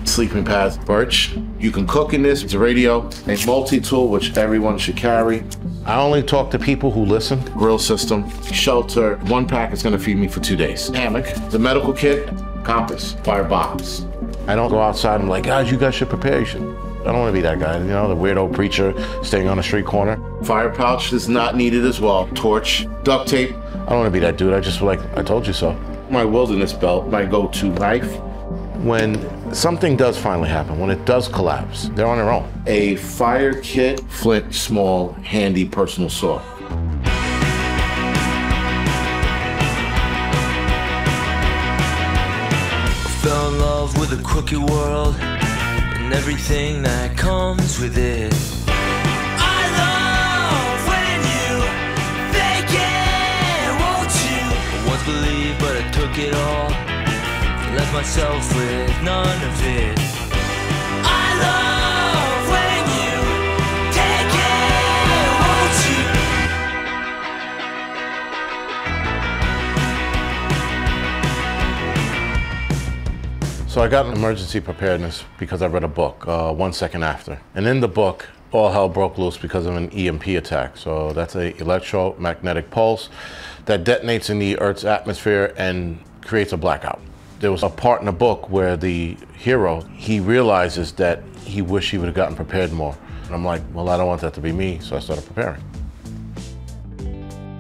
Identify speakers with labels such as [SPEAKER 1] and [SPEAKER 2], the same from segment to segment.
[SPEAKER 1] Sleeping pads, birch. You can cook in this. It's a radio, a multi-tool, which everyone should carry. I only talk to people who listen. Grill system, shelter. 1 pack is gonna feed me for 2 days. Hammock, the medical kit, compass, fire box. I don't go outside and I'm like, guys, you guys should prepare. You should. I don't want to be that guy, you know, the weirdo preacher staying on the street corner. Fire pouch is not needed as well. Torch, duct tape. I don't want to be that dude. I just like, I told you so. My wilderness belt, my go-to knife. When something does finally happen, when it does collapse, they're on their own. A fire kit, flint, small, handy personal saw.
[SPEAKER 2] Fell in love with a crooked world and everything that comes with it. I love when you fake it, won't you? I once believed, but I took it all. Left myself with none of it. I love when you take it, won't you?
[SPEAKER 1] So I got an emergency preparedness because I read a book 1 second after. And in the book, all hell broke loose because of an EMP attack. So that's an electromagnetic pulse that detonates in the Earth's atmosphere and creates a blackout. There was a part in the book where the hero, he realizes that he wished he would have gotten prepared more. And I'm like, well, I don't want that to be me, so I started preparing.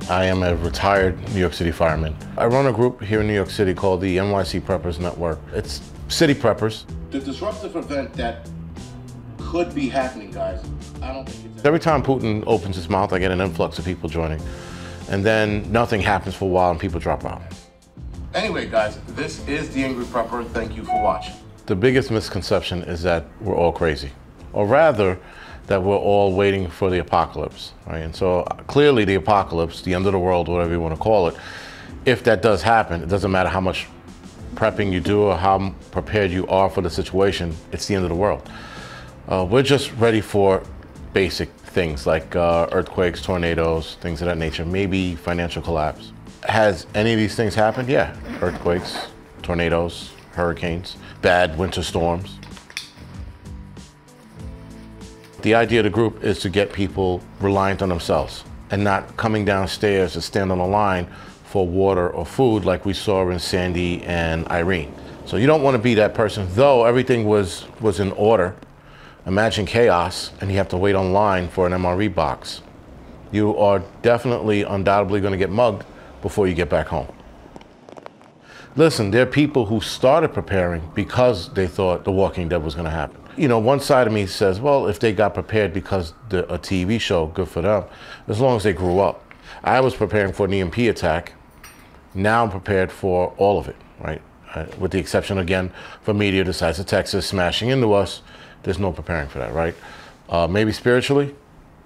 [SPEAKER 1] I am a retired New York City fireman. I run a group here in New York City called the NYC Preppers Network. It's city preppers. The disruptive event that could be happening, guys, I don't think it's... Every time Putin opens his mouth, I get an influx of people joining. And then nothing happens for a while and people drop out. Anyway, guys, this is The Angry Prepper. Thank you for watching. The biggest misconception is that we're all crazy, or rather, that we're all waiting for the apocalypse, right? And so clearly the apocalypse, the end of the world, whatever you want to call it, if that does happen, it doesn't matter how much prepping you do or how prepared you are for the situation, it's the end of the world. We're just ready for basic things like earthquakes, tornadoes, things of that nature, maybe financial collapse. Has any of these things happened? Yeah, earthquakes, tornadoes, hurricanes, bad winter storms. The idea of the group is to get people reliant on themselves and not coming downstairs to stand on the line for water or food like we saw in Sandy and Irene. So you don't want to be that person, though everything was in order. Imagine chaos and you have to wait online for an MRE box. You are definitely, undoubtedly going to get mugged before you get back home. Listen, there are people who started preparing because they thought The Walking Dead was going to happen. You know, one side of me says, well, if they got prepared because a TV show, good for them, as long as they grew up. I was preparing for an EMP attack. Now I'm prepared for all of it, right? With the exception, again, for media the size of Texas smashing into us, there's no preparing for that, right? Maybe spiritually,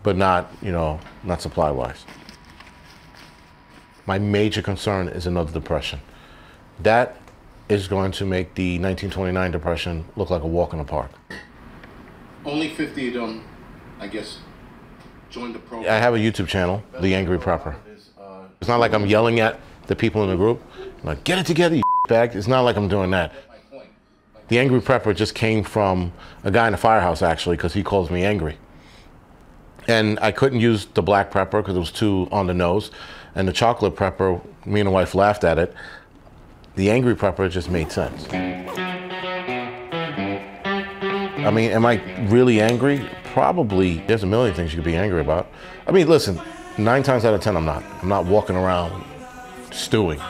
[SPEAKER 1] but not, you know, not supply-wise. My major concern is another depression. That is going to make the 1929 depression look like a walk in the park. Only 50 of them, I guess, joined the program. I have a YouTube channel, The Angry Prepper. It's not like I'm yelling at the people in the group, like, get it together, you bag. It's not like I'm doing that. The Angry Prepper just came from a guy in the firehouse, actually, because he calls me angry. And I couldn't use the black prepper because it was too on the nose. And the chocolate prepper, me and the wife laughed at it. The Angry Prepper just made sense. I mean, am I really angry? Probably. There's a million things you could be angry about. I mean, listen, 9 times out of 10, I'm not. I'm not walking around stewing.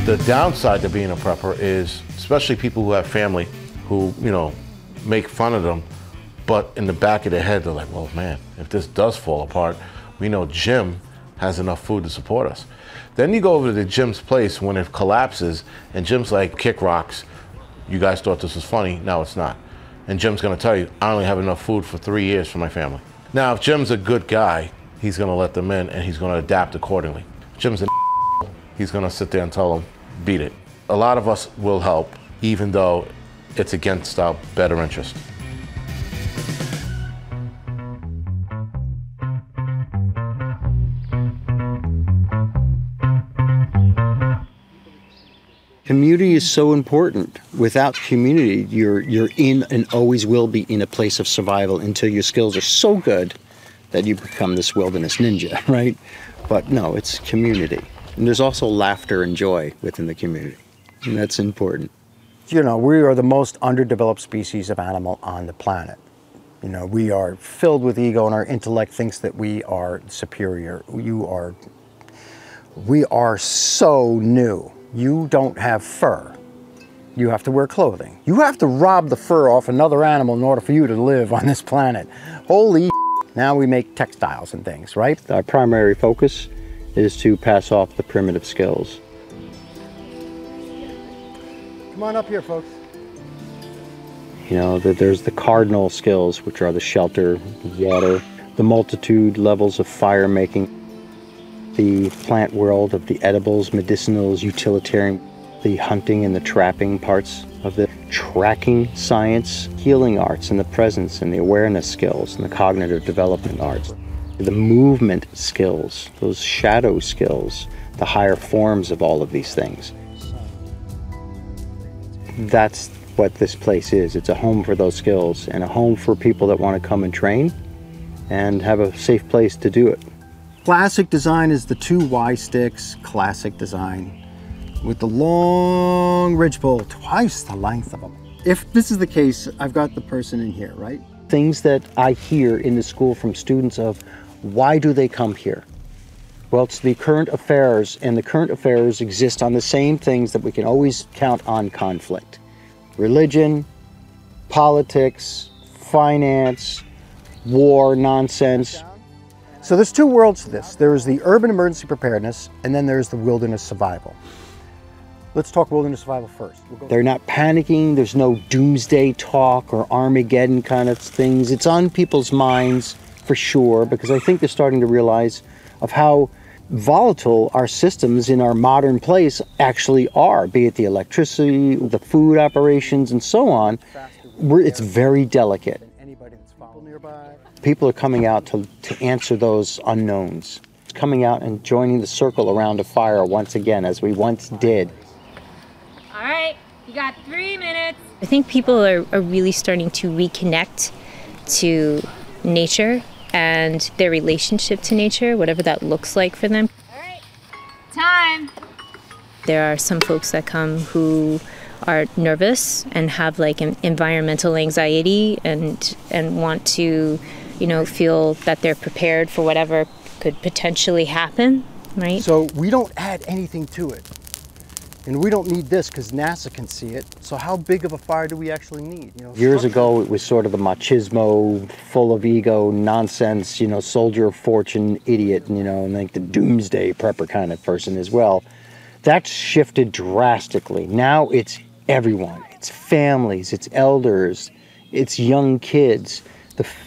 [SPEAKER 1] The downside to being a prepper is, especially people who have family who, you know, make fun of them, but in the back of their head, they're like, well, man, if this does fall apart, we know Jim has enough food to support us. Then you go over to Jim's place when it collapses, and Jim's like, kick rocks. You guys thought this was funny. No, it's not. And Jim's gonna tell you, I only have enough food for 3 years for my family. Now, if Jim's a good guy, he's gonna let them in and he's gonna adapt accordingly. If Jim's a he's gonna sit there and tell them, beat it. A lot of us will help, even though it's against our better interest.
[SPEAKER 3] Community is so important. Without community, you're in and always will be in a place of survival until your skills are so good that you become this wilderness ninja, right? But no, it's community. And there's also laughter and joy within the community, and that's important. You know, we are the most underdeveloped species of animal on the planet. You know, we are filled with ego, and our intellect thinks that we are superior. We are so new. You don't have fur. You have to wear clothing. You have to rob the fur off another animal in order for you to live on this planet. Holy now we make textiles and things, right? Our primary focus is to pass off the primitive skills. Come on up here, folks. You know, there's the cardinal skills, which are the shelter, water, the multitude levels of fire making, the plant world of the edibles, medicinals, utilitarian, the hunting and the trapping parts of the tracking science, healing arts, and the presence and the awareness skills, and the cognitive development arts, the movement skills, those shadow skills, the higher forms of all of these things. That's what this place is. It's a home for those skills and a home for people that want to come and train and have a safe place to do it. Classic design is the 2 Y sticks, classic design, with the long ridgepole, twice the length of them. If this is the case, I've got the person in here, right? Things that I hear in the school from students of, why do they come here? Well, it's the current affairs, and the current affairs exist on the same things that we can always count on conflict. Religion, politics, finance, war, nonsense. So there's 2 worlds to this. There's the urban emergency preparedness, and then there's the wilderness survival. Let's talk wilderness survival first. They're not panicking. There's no doomsday talk or Armageddon kind of things. It's on people's minds for sure, because I think they're starting to realize of how volatile our systems in our modern place actually are, be it the electricity, the food operations, and so on. It's very delicate. People are coming out to answer those unknowns, coming out and joining the circle around a fire once again, as we once did.
[SPEAKER 4] All right, you got 3 minutes. I think people are really starting to reconnect to nature and their relationship to nature, whatever that looks like for them. All right, time. There are some folks that come who are nervous and have like an environmental anxiety and want to, you know, feel that they're prepared for whatever could potentially happen, right?
[SPEAKER 3] So we don't add anything to it. And we don't need this because NASA can see it. So how big of a fire do we actually need? You know, years ago, it was sort of the machismo, full of ego, nonsense, you know, soldier of fortune, idiot, you know, and like the doomsday prepper kind of person as well. That's shifted drastically. Now it's everyone. It's families, it's elders, it's young kids.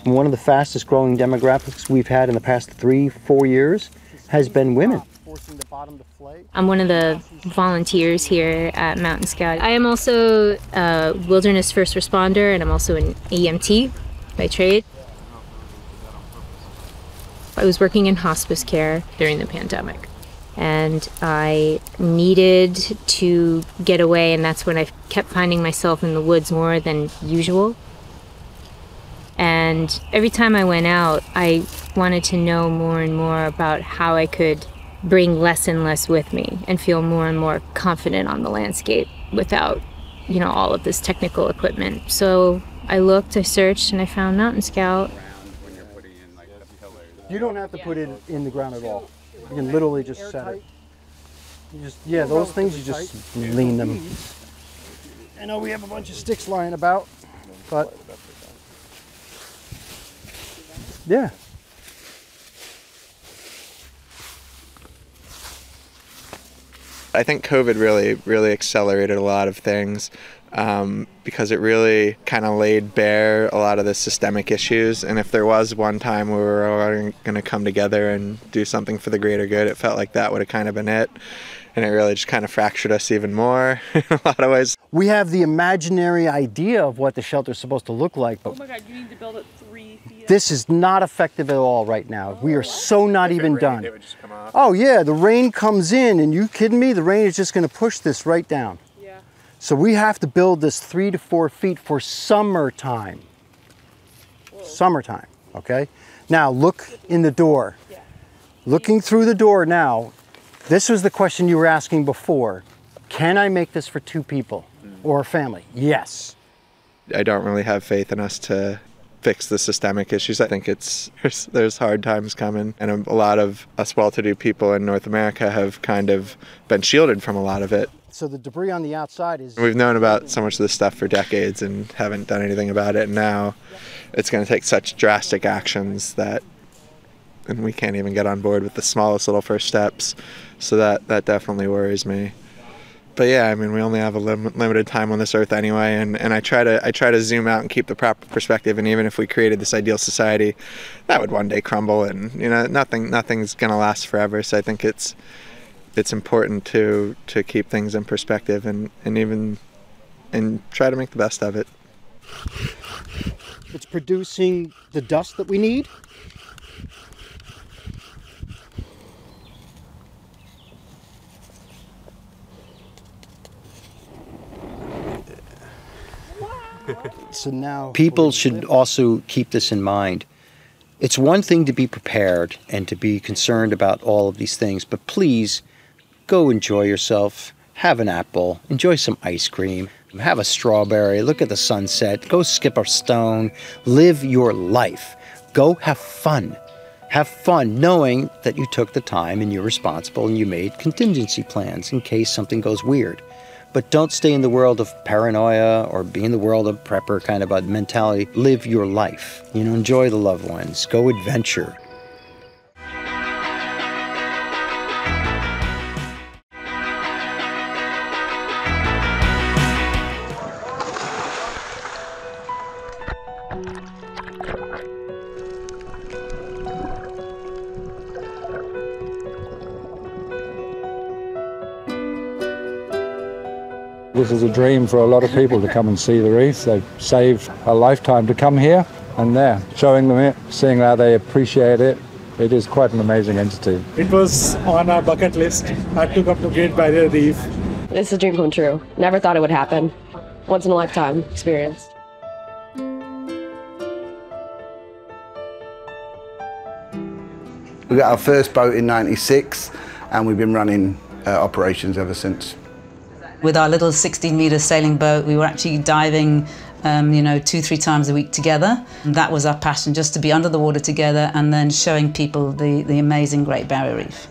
[SPEAKER 3] One of the fastest growing demographics we've had in the past 3-4 years has been women.
[SPEAKER 4] I'm one of the volunteers here at Mountain Scout. I am also a wilderness first responder, and I'm also an EMT by trade. I was working in hospice care during the pandemic, and I needed to get away, and that's when I kept finding myself in the woods more than usual. And every time I went out, I wanted to know more and more about how I could bring less and less with me and feel more and more confident on the landscape without, you know, all of this technical equipment. So I looked, I searched, and I found Mountain Scout.
[SPEAKER 3] You don't have to put it in the ground at all. You can literally just set it. You just, yeah, those things, you just lean them. I know we have a bunch of sticks lying about, but yeah.
[SPEAKER 5] I think COVID really accelerated a lot of things because it really kind of laid bare a lot of the systemic issues. And if there was one time where we were all going to come together and do something for the greater good, it felt like that would have kind of been it. and it really just kind of fractured us even more in a lot of ways.
[SPEAKER 3] We have the imaginary idea of what the shelter is supposed to look like, but
[SPEAKER 6] oh my God, you need to build it 3 feet.
[SPEAKER 3] This is not effective at all right now. We are so not even done.
[SPEAKER 5] It would just come off.
[SPEAKER 3] Oh yeah, the rain comes in, and you kidding me? The rain is just going to push this right down.
[SPEAKER 6] Yeah.
[SPEAKER 3] So we have to build this 3 to 4 feet for summertime.
[SPEAKER 6] Whoa.
[SPEAKER 3] Summertime, okay? Now look in the door.
[SPEAKER 6] Yeah.
[SPEAKER 3] Looking through the door now, this was the question you were asking before. Can I make this for 2 people or a family? Yes.
[SPEAKER 5] I don't really have faith in us to fix the systemic issues. I think there's hard times coming, and a lot of us well-to-do people in North America have kind of been shielded from a lot of it.
[SPEAKER 3] So the debris on the outside is...
[SPEAKER 5] We've known about so much of this stuff for decades and haven't done anything about it, and now it's going to take such drastic actions that, and we can't even get on board with the smallest little first steps, so that definitely worries me. But yeah, I mean, we only have a limited time on this earth anyway, and I try to zoom out and keep the proper perspective. And even if we created this ideal society, that would one day crumble, and you know, nothing's gonna last forever. So I think it's important to keep things in perspective and try to make the best of it.
[SPEAKER 3] It's producing the dust that we need. So now people should also keep this in mind. It's one thing to be prepared and to be concerned about all of these things, but please go enjoy yourself, have an apple, enjoy some ice cream, have a strawberry, look at the sunset, go skip a stone, live your life. Go have fun. Have fun knowing that you took the time and you're responsible and you made contingency plans in case something goes weird. But don't stay in the world of paranoia or be in the world of prepper kind of a mentality. Live your life. You know, enjoy the loved ones. Go adventure.
[SPEAKER 7] This is a dream for a lot of people to come and see the reef. They've saved a lifetime to come here, and they're showing them it, seeing how they appreciate it. It is quite an amazing entity.
[SPEAKER 8] It was on our bucket list. Had to come to Great Barrier Reef.
[SPEAKER 9] It's a dream come true. Never thought it would happen. Once in a lifetime experience.
[SPEAKER 10] We got our first boat in '96, and we've been running operations ever since.
[SPEAKER 11] With our little 16-metre sailing boat, we were actually diving, 2-3 times a week together. And that was our passion, just to be under the water together and then showing people the amazing Great Barrier Reef.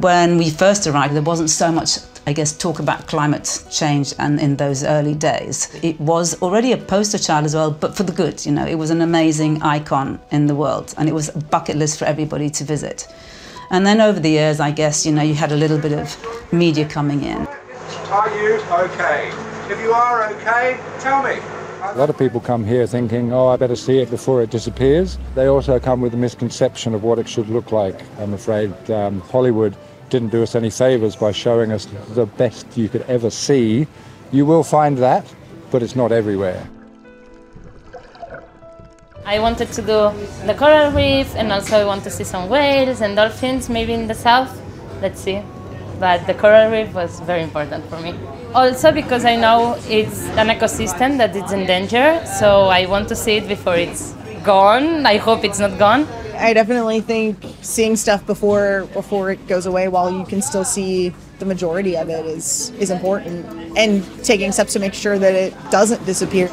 [SPEAKER 11] When we first arrived, there wasn't so much, I guess, talk about climate change and in those early days. It was already a poster child as well, but for the good, you know. It was an amazing icon in the world, and it was a bucket list for everybody to visit. And then over the years, I guess, you had a little bit of media coming in.
[SPEAKER 12] Are you okay? If you are okay, tell me.
[SPEAKER 7] A lot of people come here thinking, oh, I better see it before it disappears. They also come with a misconception of what it should look like. I'm afraid Hollywood didn't do us any favors by showing us the best you could ever see. You will find that, but it's not everywhere.
[SPEAKER 13] I wanted to do the coral reef, and also I want to see some whales and dolphins, maybe in the south. Let's see. But the coral reef was very important for me. Also because I know it's an ecosystem that is in danger, so I want to see it before it's gone. I hope it's not gone.
[SPEAKER 6] I definitely think seeing stuff before it goes away while you can still see the majority of it is important, and taking steps to make sure that it doesn't disappear.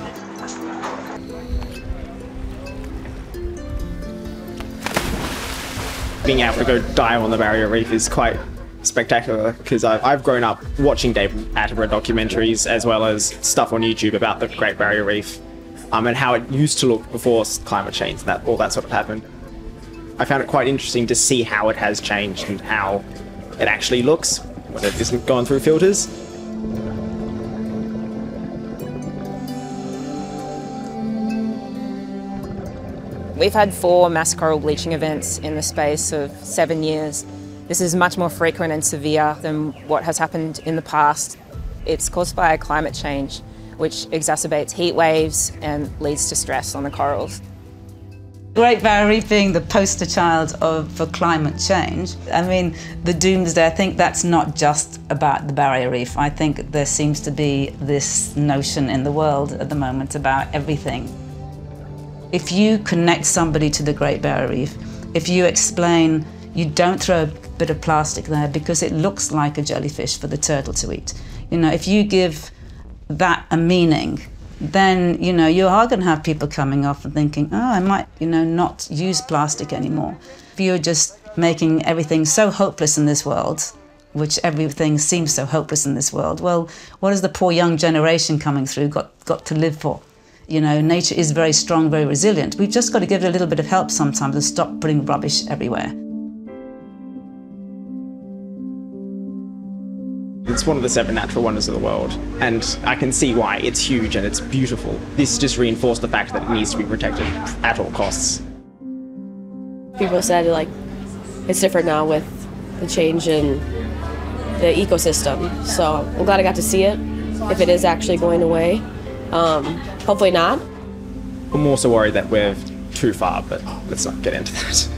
[SPEAKER 14] Being able to go dive on the barrier reef is quite spectacular, because I've grown up watching David Attenborough documentaries as well as stuff on YouTube about the Great Barrier Reef and how it used to look before climate change and all that sort of happened. I found it quite interesting to see how it has changed and how it actually looks when it isn't going through filters.
[SPEAKER 15] We've had 4 mass coral bleaching events in the space of 7 years. This is much more frequent and severe than what has happened in the past. It's caused by climate change, which exacerbates heat waves and leads to stress on the corals.
[SPEAKER 11] Great Barrier Reef being the poster child for climate change. I mean, the doomsday, I think that's not just about the Barrier Reef. I think there seems to be this notion in the world at the moment about everything. If you connect somebody to the Great Barrier Reef, if you explain you don't throw a bit of plastic there because it looks like a jellyfish for the turtle to eat. You know, if you give that a meaning, then, you know, you are going to have people coming off and thinking, oh, I might, you know, not use plastic anymore. If you're just making everything so hopeless in this world, which everything seems so hopeless in this world, well, what has the poor young generation coming through got to live for? You know, nature is very strong, very resilient. We've just got to give it a little bit of help sometimes and stop putting rubbish everywhere.
[SPEAKER 14] It's one of the 7 natural wonders of the world, and I can see why. It's huge and it's beautiful. This just reinforced the fact that it needs to be protected at all costs.
[SPEAKER 9] People said, like, it's different now with the change in the ecosystem, so I'm glad I got to see it, if it is actually going away. Hopefully not.
[SPEAKER 14] I'm also worried that we're too far, but let's not get into that.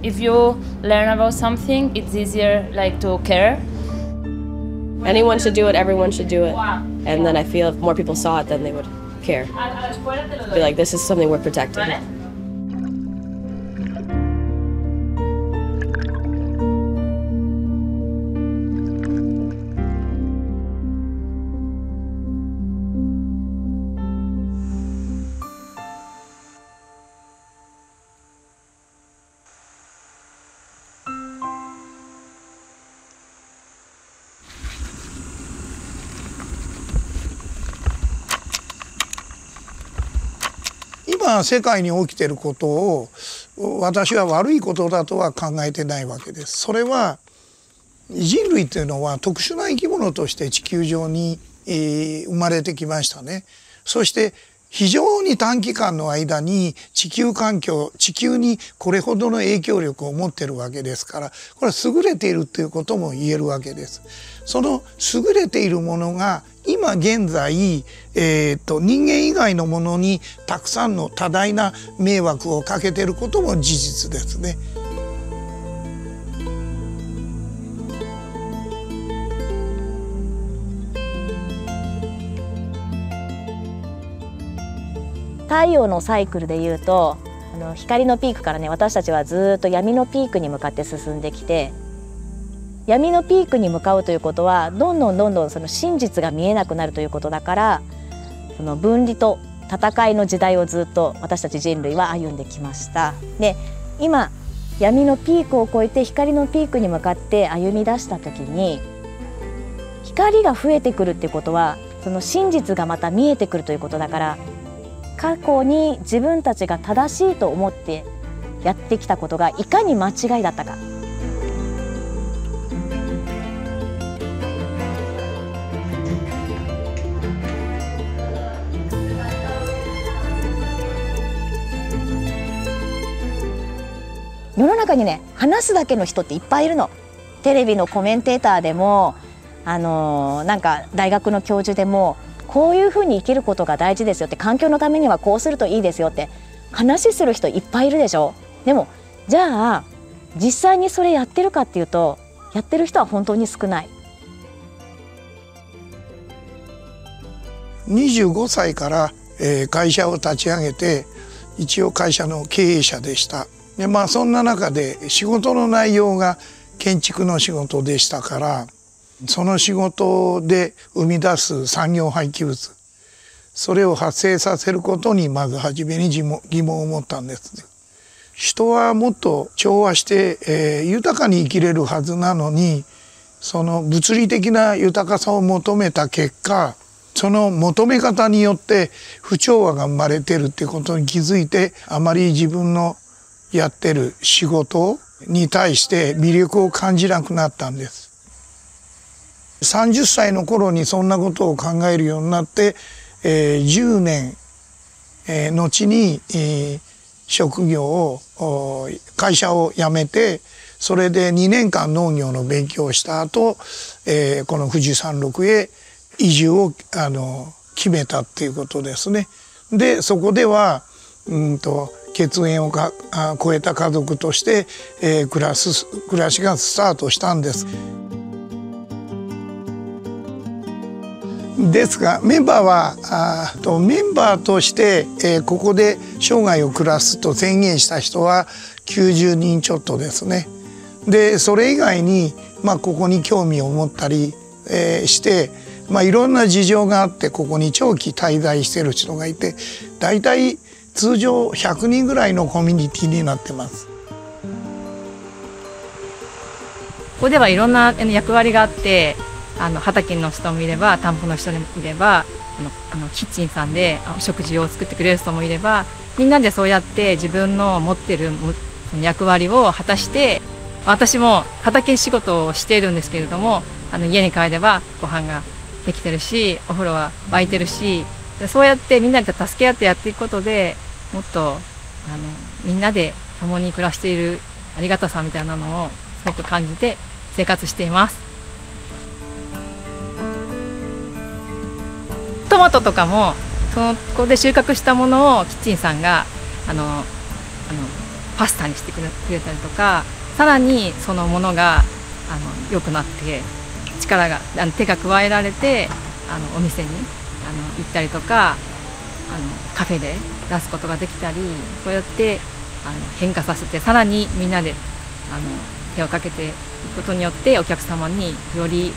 [SPEAKER 13] If you learn about something, it's easier like to care.
[SPEAKER 9] Anyone should do it, everyone should do it. And then I feel if more people saw it, then they would care. Be like, this is something we're protecting.
[SPEAKER 16] 今世界に起きていることを私は悪いことだとは考えてないわけです。それは人類というのは特殊な生き物として地球上に生まれてきましたね。そして非常に短期間の間に地球環境、地球にこれほどの影響力を持っているわけですから、これは優れているということも言えるわけです。その優れているものが今現在、人間以外のものにたくさんの多大な迷惑をかけていることも事実ですね。
[SPEAKER 17] 太陽のサイクルでいうと光のピークからね、私たちはずっと闇のピークに向かって進んできて、闇のピークに向かうということはどんどんその真実が見えなくなるということだから、その分離と戦いの時代をずっと私たち人類は歩んできました。で、今闇のピークを越えて光のピークに向かって歩み出した時に、光が増えてくるっていうことはその真実がまた見えてくるということだから、過去に自分たちが正しいと思ってやってきたことがいかに間違いだったか。世の中にね、話すだけの人っていっぱいいるの。テレビのコメンテーターでもなんか大学の教授でも、こういうふうに生きることが大事ですよって、環境のためにはこうするといいですよって話する人いっぱいいるでしょ。でもじゃあ実際にそれやってるかっていうと、やってる人は本当に少ない。
[SPEAKER 16] 25歳から会社を立ち上げて、一応会社の経営者でした。で、そんな中で仕事の内容が建築の仕事でしたから、その仕事で生み出す産業廃棄物、それを発生させることにまず初めに疑問を持ったんです。人はもっと調和して、豊かに生きれるはずなのに、その物理的な豊かさを求めた結果、その求め方によって不調和が生まれてるっていうことに気づいて、あまり自分のやってる仕事に対して魅力を感じなくなったんです。30歳の頃にそんなことを考えるようになって、10年後に、職業を会社を辞めてそれで2年間農業の勉強をした後、この富士山麓へ移住を決めたっていうことですね。でそこでは血縁を超えた家族として、暮らしがスタートしたんです。ですがメンバーはメンバーとして、ここで生涯を暮らすと宣言した人は90人ちょっとですね。でそれ以外に、ここに興味を持ったり、して、いろんな事情があってここに長期滞在している人がいてだいたい通常100人ぐらいのコミュニティになってます。
[SPEAKER 18] ここではいろんな役割があって、畑の人もいれば田んぼの人もいればキッチンさんで食事を作ってくれる人もいれば、みんなでそうやって自分の持ってる役割を果たして、私も畑仕事をしているんですけれども、家に帰ればご飯ができてるしお風呂は沸いてるし、そうやってみんなで助け合ってやっていくことでもっとみんなで共に暮らしているありがたさみたいなのをすごく感じて生活しています。トマトとかもここで収穫したものをキッチンさんがパスタにしてくれたりとか、さらにそのものが良くなって力が手が加えられてお店に行ったりとかカフェで出すことができたり、そうやって変化させてさらにみんなで手をかけていくことによってお客様により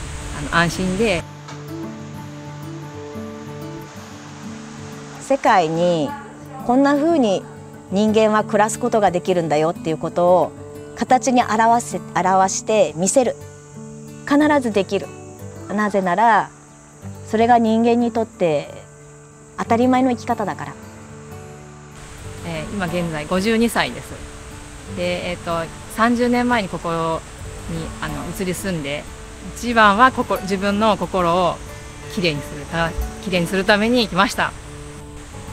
[SPEAKER 18] 安心で。
[SPEAKER 17] 世界にこんな風に人間は暮らすことができるんだよっていうことを形に表して見せる。必ずできる。なぜならそれが人間にとって当たり前の生き方だから。
[SPEAKER 18] 今現在52歳です。で、30年前にここに移り住んで、一番は自分の心をきれいにするために来ました。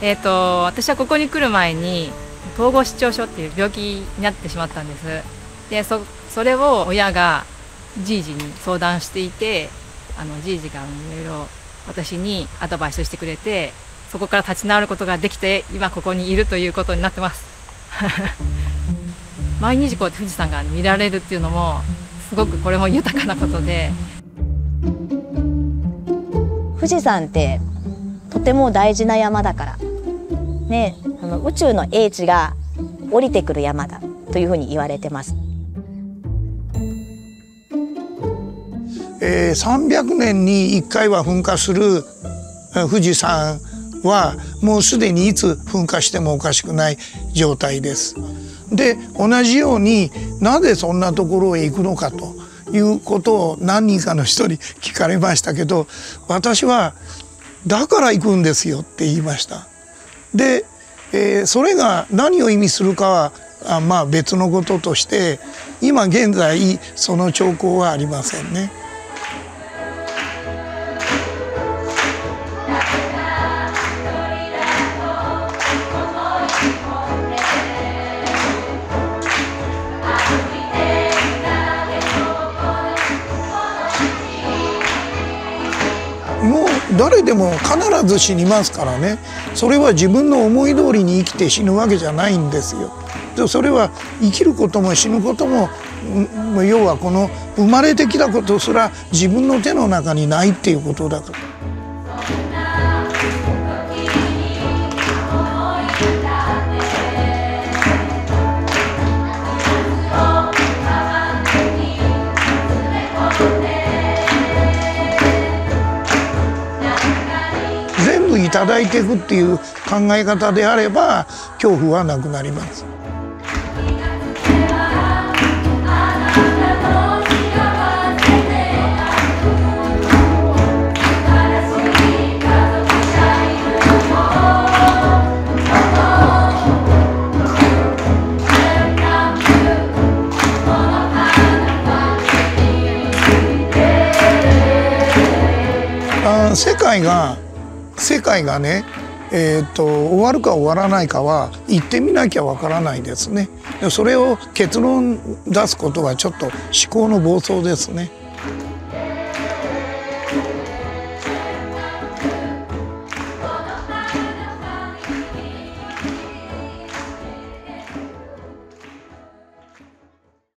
[SPEAKER 18] 私はここに来る前に統合失調症っていう病気になってしまったんです。でそれを親がじいじに相談していて、じいじがいろいろ私にアドバイスしてくれて、そこから立ち直ることができて今ここにいるということになってます毎日こう富士山が見られるっていうのもすごくこれも豊かなことで。
[SPEAKER 17] 富士山ってとても大事な山だからね、宇宙の英知が降りてくる山だというふうに言われてます。
[SPEAKER 16] 300年に1回は噴火する富士山はもうすでにいつ噴火してもおかしくない状態です。で同じようになぜそんなところへ行くのかということを何人かの人に聞かれましたけど、私はだから行くんですよって言いました。で、それが何を意味するかは別のこととして今現在その兆候はありませんね。もう誰でも必ず死にますからね。それは自分の思い通りに生きて死ぬわけじゃないんですよ。でそれは生きることも死ぬことも要はこの生まれてきたことすら自分の手の中にないっていうことだから。全部いただいていくっていう考え方であれば恐怖はなくなります。世界がね、終わるか終わらないかは行ってみなきゃわからないですね。それを結論出すことはちょっと思考の暴走ですね。